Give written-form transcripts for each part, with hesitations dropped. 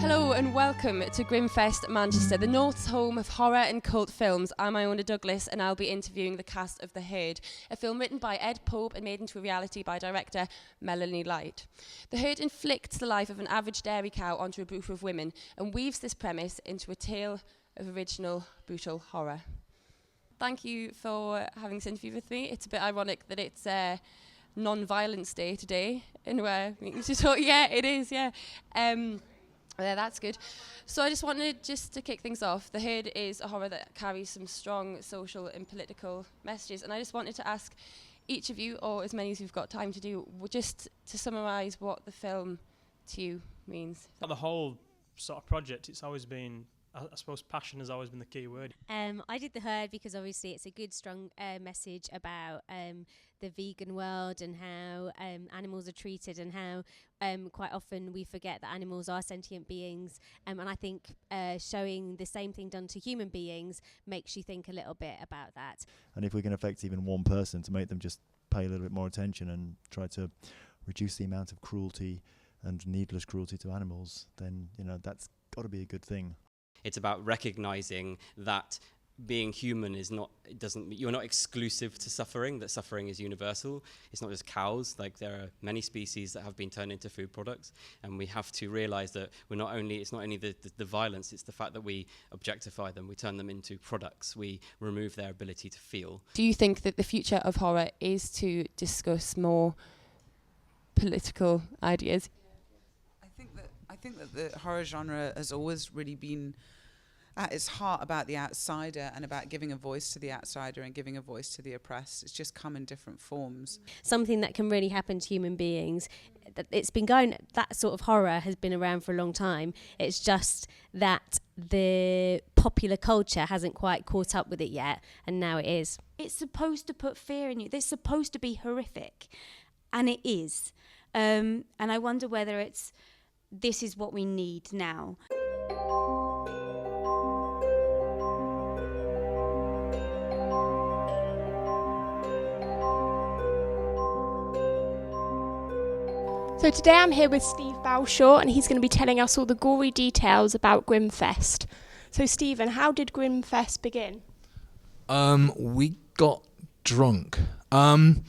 Hello and welcome to Grimmfest Manchester, the North's home of horror and cult films. I'm Iona Douglas and I'll be interviewing the cast of The Herd, a film written by Ed Pope and made into a reality by director Melanie Light. The Herd inflicts the life of an average dairy cow onto a group of women and weaves this premise into a tale of original, brutal horror. Thank you for having this interview with me. It's a bit ironic that it's non-violence day today and we're meeting to talk. Yeah, it is, yeah. Yeah, that's good. So I just wanted to kick things off. The Herd is a horror that carries some strong social and political messages, and I just wanted to ask each of you, or as many as you've got time to do, just to summarise what the film to you means. The whole sort of project, it's always been, I suppose passion has always been the key word. I did The Herd because obviously it's a good, strong message about the vegan world and how animals are treated and how quite often we forget that animals are sentient beings. And I think showing the same thing done to human beings makes you think a little bit about that. And if we can affect even one person to make them just pay a little bit more attention and try to reduce the amount of cruelty and needless cruelty to animals, then, you know, that's got to be a good thing. It's about recognizing that being human is not, you're not exclusive to suffering, that suffering is universal. It's not just cows, like there are many species that have been turned into food products, and we have to realize that it's not only the violence, it's the fact that we objectify them, we turn them into products, we remove their ability to feel. Do you think that the future of horror is to discuss more political ideas? I think that the horror genre has always really been at its heart about the outsider and about giving a voice to the outsider and giving a voice to the oppressed. It's just come in different forms. Something that can really happen to human beings. That sort of horror has been around for a long time. It's just that the popular culture hasn't quite caught up with it yet, and now it is. It's supposed to put fear in you. It's supposed to be horrific, and it is. And I wonder whether this is what we need now. So today I'm here with Steve Balshaw, and he's going to be telling us all the gory details about Grimmfest. So Stephen, how did Grimmfest begin? We got drunk. I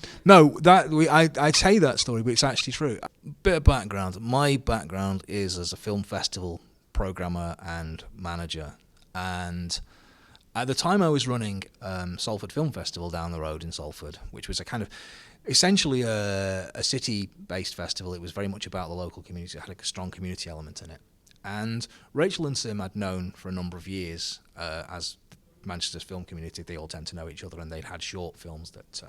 say that story, but it's actually true. Bit of background. My background is as a film festival programmer and manager, and at the time I was running Salford Film Festival down the road in Salford, which was a kind of essentially a city-based festival. It was very much about the local community. It had a strong community element in it. And Rachel and Sim I'd known for a number of years as Manchester's film community. They all tend to know each other, and they'd had short films that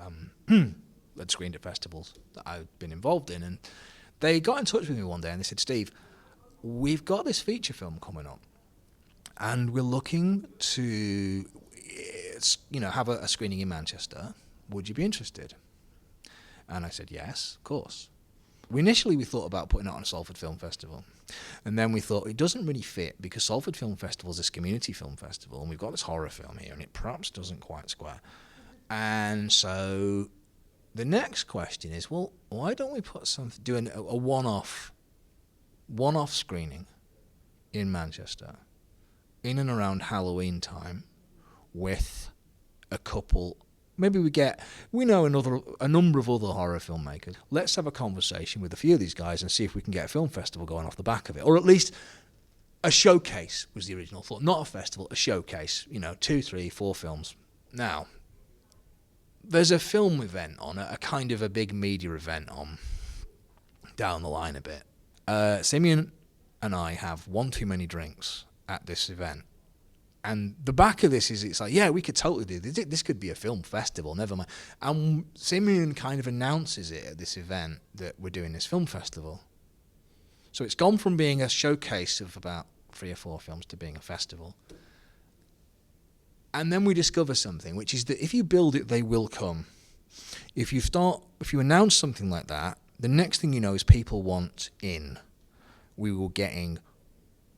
had screened at festivals that I'd been involved in. And they got in touch with me one day and they said, Steve, we've got this feature film coming up and we're looking to have a screening in Manchester. Would you be interested? And I said, yes, of course. We thought about putting it on a Salford Film Festival. And then we thought it doesn't really fit because Salford Film Festival is this community film festival and we've got this horror film here and it perhaps doesn't quite square. And so the next question is, well, why don't we doing a one-off screening in Manchester in and around Halloween time with a couple. Maybe we know a number of other horror filmmakers. Let's have a conversation with a few of these guys and see if we can get a film festival going off the back of it. Or at least a showcase was the original thought. Not a festival, a showcase. 2, 3, 4 films. Now, there's a film event on, a kind of a big media event on down the line a bit. Simeon and I have one too many drinks at this event. And the back of this is, it's like, yeah, we could totally do this. This could be a film festival, never mind. And Simeon kind of announces it at this event that we're doing this film festival. So it's gone from being a showcase of about 3 or 4 films to being a festival. And then we discover something, which is that if you build it, they will come. If you announce something like that, the next thing you know is people want in. We were getting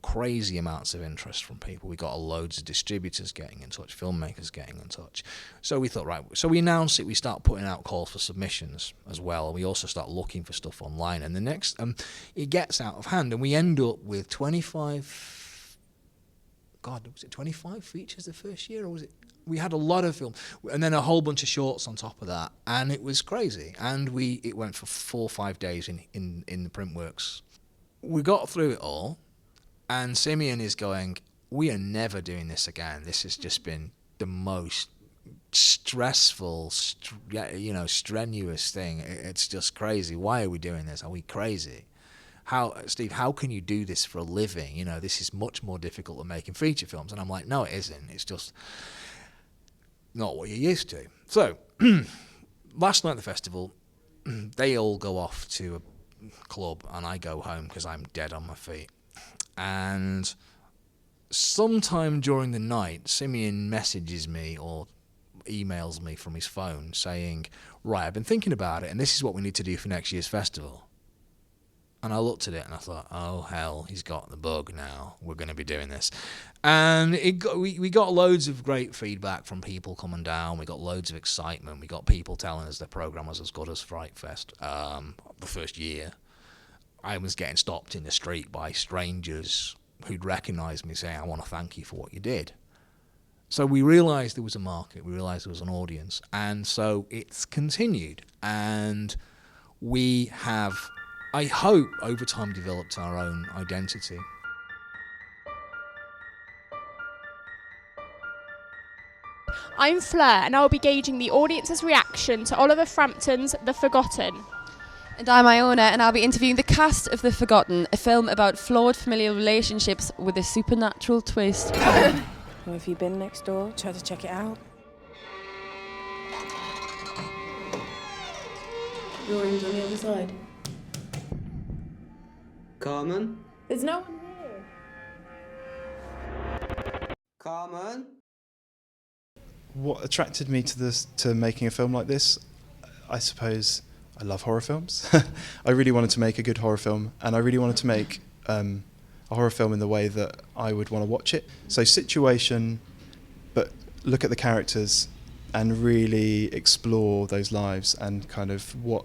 crazy amounts of interest from people. We got loads of distributors getting in touch, filmmakers getting in touch. So we thought, right, so we announced it, we start putting out calls for submissions as well. We also start looking for stuff online. And the next, it gets out of hand, and we end up with 25 features the first year, or was it? We had a lot of film, and then a whole bunch of shorts on top of that, and it was crazy. And it went for 4 or 5 days in the Printworks. We got through it all, and Simeon is going, we are never doing this again. This has just been the most stressful, strenuous thing. It's just crazy. Why are we doing this? Are we crazy? Steve, how can you do this for a living? This is much more difficult than making feature films. And I'm like, no, it isn't. It's just not what you're used to. So, last night at the festival, they all go off to a club, and I go home because I'm dead on my feet. And sometime during the night, Simeon messages me or emails me from his phone saying, right, I've been thinking about it, and this is what we need to do for next year's festival. And I looked at it and I thought, oh hell, he's got the bug now. We're going to be doing this. And we got loads of great feedback from people coming down. We got loads of excitement. We got people telling us the programme was as good as Fright Fest the first year. I was getting stopped in the street by strangers who'd recognised me saying, I want to thank you for what you did. So we realised there was a market. We realised there was an audience. And so it's continued. And we have, I hope, over time developed our own identity. I'm Fleur, and I'll be gauging the audience's reaction to Oliver Frampton's The Forgotten. And I'm Iona, and I'll be interviewing the cast of The Forgotten, a film about flawed familial relationships with a supernatural twist. Well, have you been next door? Tried to check it out? Your room's on the other side. Carmen? There's no one here. Carmen? What attracted me to making a film like this, I suppose, I love horror films. I really wanted to make a good horror film, and I really wanted to make a horror film in the way that I would want to watch it. So situation, but look at the characters and really explore those lives and kind of what...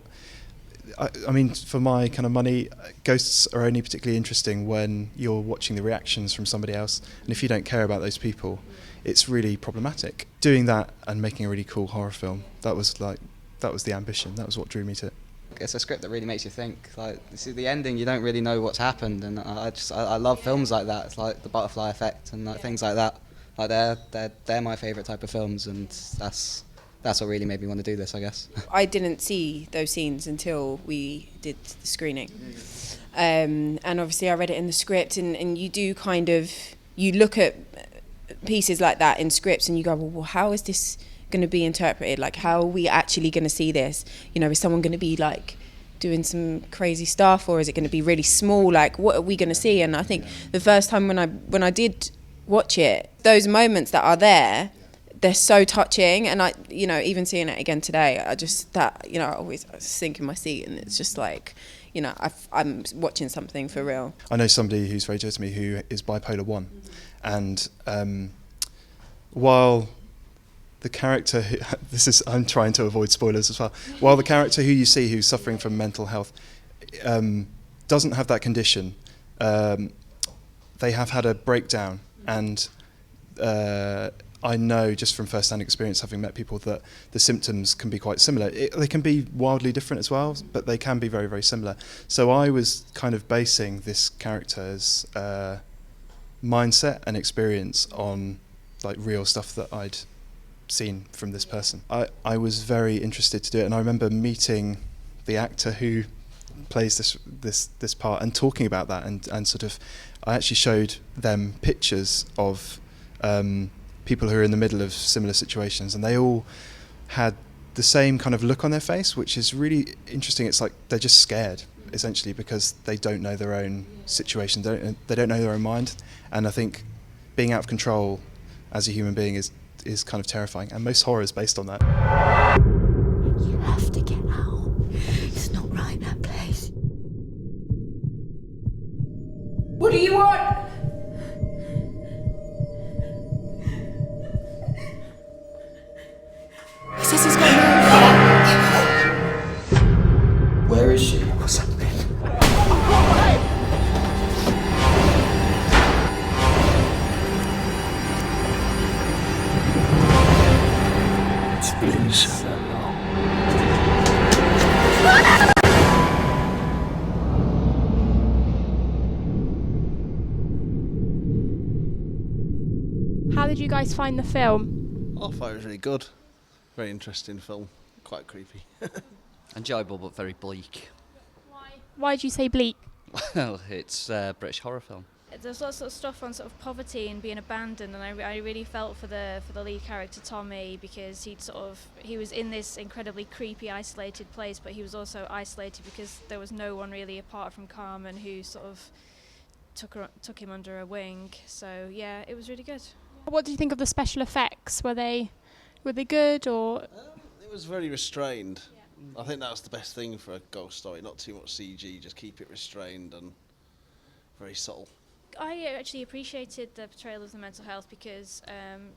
I mean, for my kind of money, ghosts are only particularly interesting when you're watching the reactions from somebody else, and if you don't care about those people, it's really problematic. Doing that and making a really cool horror film, that was the ambition. That was what drew me to it. It's a script that really makes you think. Like, this is the ending, you don't really know what's happened, and I love films like that. It's like the butterfly effect and things like that. Like they're my favourite type of films, and that's what really made me want to do this, I guess. I didn't see those scenes until we did the screening. And obviously I read it in the script, and you do kind of, you look at pieces like that in scripts and you go, well, how is this going to be interpreted? Like, how are we actually going to see this? Is someone going to be like doing some crazy stuff, or is it going to be really small? Like, what are we going to see? And I think the first time when I did watch it, those moments that are there, they're so touching. And I, even seeing it again today, I just, that, I always sink in my seat, and it's just like, I'm watching something for real. I know somebody who's very dear to me who is bipolar 1, and while the character I'm trying to avoid spoilers as well. While the character who you see who's suffering from mental health doesn't have that condition, they have had a breakdown, and I know just from first-hand experience, having met people, that the symptoms can be quite similar. They can be wildly different as well, but they can be very, very similar. So I was kind of basing this character's mindset and experience on like real stuff that I'd seen from this person. I was very interested to do it, and I remember meeting the actor who plays this part and talking about that, and sort of, I actually showed them pictures of people who are in the middle of similar situations, and they all had the same kind of look on their face, which is really interesting. It's like they're just scared, essentially, because they don't know their own situation, they don't know their own mind. And I think being out of control as a human being is kind of terrifying, and most horror is based on that. You have to get out. It's not right, that place. What do you want? been so long. How did you guys find the film? I thought it was really good. Very interesting film. Quite creepy. Enjoyable but very bleak. Why did you say bleak? Well, it's a British horror film. There's lots of stuff on sort of poverty and being abandoned, and I really felt for the lead character Tommy, because he was in this incredibly creepy, isolated place, but he was also isolated because there was no one really apart from Carmen who sort of took him under her wing. So yeah, it was really good. What did you think of the special effects? Were they good or? It was very restrained. I think that was the best thing for a ghost story. Not too much CG, just keep it restrained and very subtle. I actually appreciated the portrayal of the mental health, because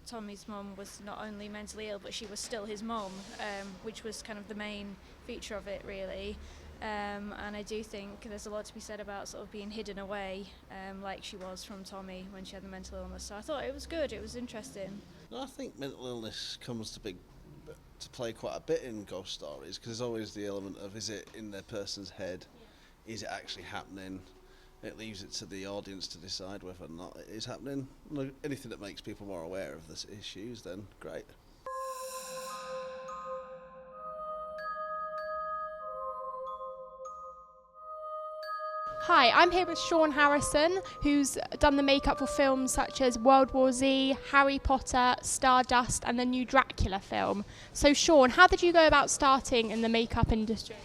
Tommy's mum was not only mentally ill, but she was still his mum, which was kind of the main feature of it, really. And I do think there's a lot to be said about sort of being hidden away, like she was from Tommy when she had the mental illness. So I thought it was good, it was interesting. I think mental illness comes to play quite a bit in ghost stories, because there's always the element of, is it in their person's head? Yeah. Is it actually happening? It leaves it to the audience to decide whether or not it is happening. Anything that makes people more aware of the issues, then great. Hi, I'm here with Sean Harrison, who's done the makeup for films such as World War Z, Harry Potter, Stardust, and the new Dracula film. So Sean, how did you go about starting in the makeup industry?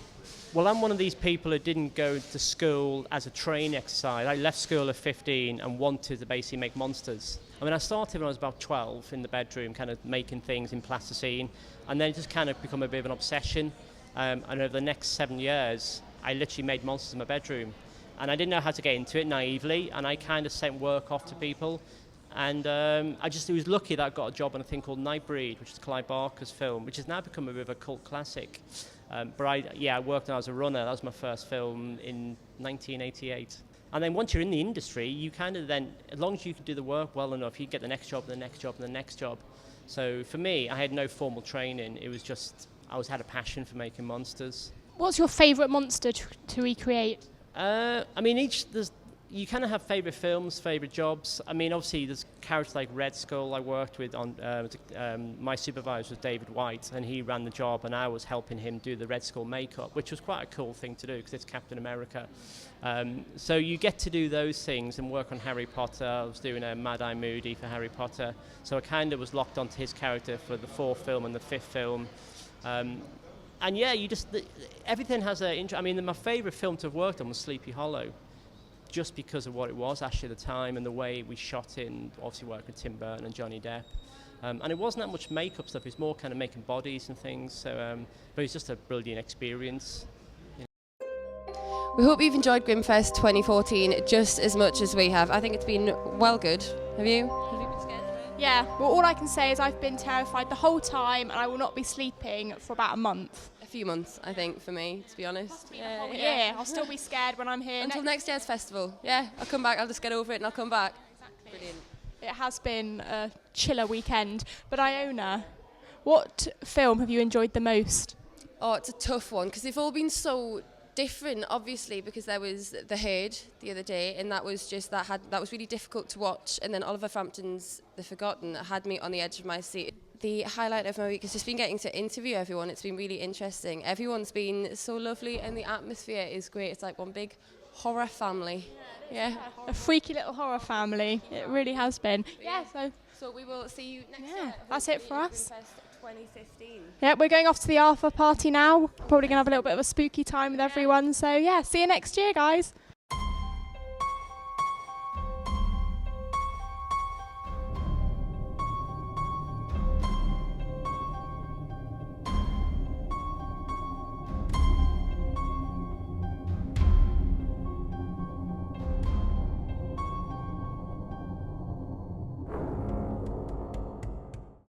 Well, I'm one of these people who didn't go to school as a training exercise. I left school at 15 and wanted to basically make monsters. I mean, I started when I was about 12 in the bedroom, kind of making things in plasticine, and then it just kind of become a bit of an obsession. And over the next 7 years, I literally made monsters in my bedroom. And I didn't know how to get into it naively, and I kind of sent work off to people. And I was lucky that I got a job on a thing called Nightbreed, which is Clive Barker's film, which has now become a bit of a cult classic. But I worked as a runner. That was my first film in 1988. And then once you're in the industry, you kind of then, as long as you can do the work well enough, you get the next job, the next job, and the next job. So for me, I had no formal training. It was just, I had a passion for making monsters. What's your favourite monster to recreate? I mean, you kind of have favourite films, favourite jobs. I mean, obviously, there's characters like Red Skull I worked with on. My supervisor was David White, and he ran the job, and I was helping him do the Red Skull makeup, which was quite a cool thing to do because it's Captain America. So you get to do those things and work on Harry Potter. I was doing a Mad-Eye Moody for Harry Potter, so I kind of was locked onto his character for the 4th film and the 5th film. And yeah, everything has I mean, my favourite film to have worked on was Sleepy Hollow, just because of what it was actually at the time and the way we shot it, and obviously worked with Tim Burton and Johnny Depp. And it wasn't that much makeup stuff, it was more kind of making bodies and things, so, but it's just a brilliant experience. We hope you've enjoyed Grimmfest 2014 just as much as we have. I think it's been well good. Have you? Have you been scared? Yeah, well, all I can say is I've been terrified the whole time, and I will not be sleeping for about a month. A few months, I think, for me, to be honest. Yeah, I'll still be scared when I'm here. Until next year's festival. Yeah, I'll come back, I'll just get over it and I'll come back. Exactly. Brilliant. It has been a chiller weekend. But Iona, what film have you enjoyed the most? Oh, it's a tough one, because they've all been so different, obviously, because there was The Herd the other day, and that was really difficult to watch. And then Oliver Frampton's The Forgotten had me on the edge of my seat. The highlight of my week has just been getting to interview everyone. It's been really interesting. Everyone's been so lovely, and the atmosphere is great. It's like one big horror family. Yeah, a freaky little horror family. It really has been. Yeah, so we will see you next year. That's it for us. 2015. Yeah, we're going off to the Alpha party now. Probably going to have a little bit of a spooky time with everyone. So yeah, see you next year, guys.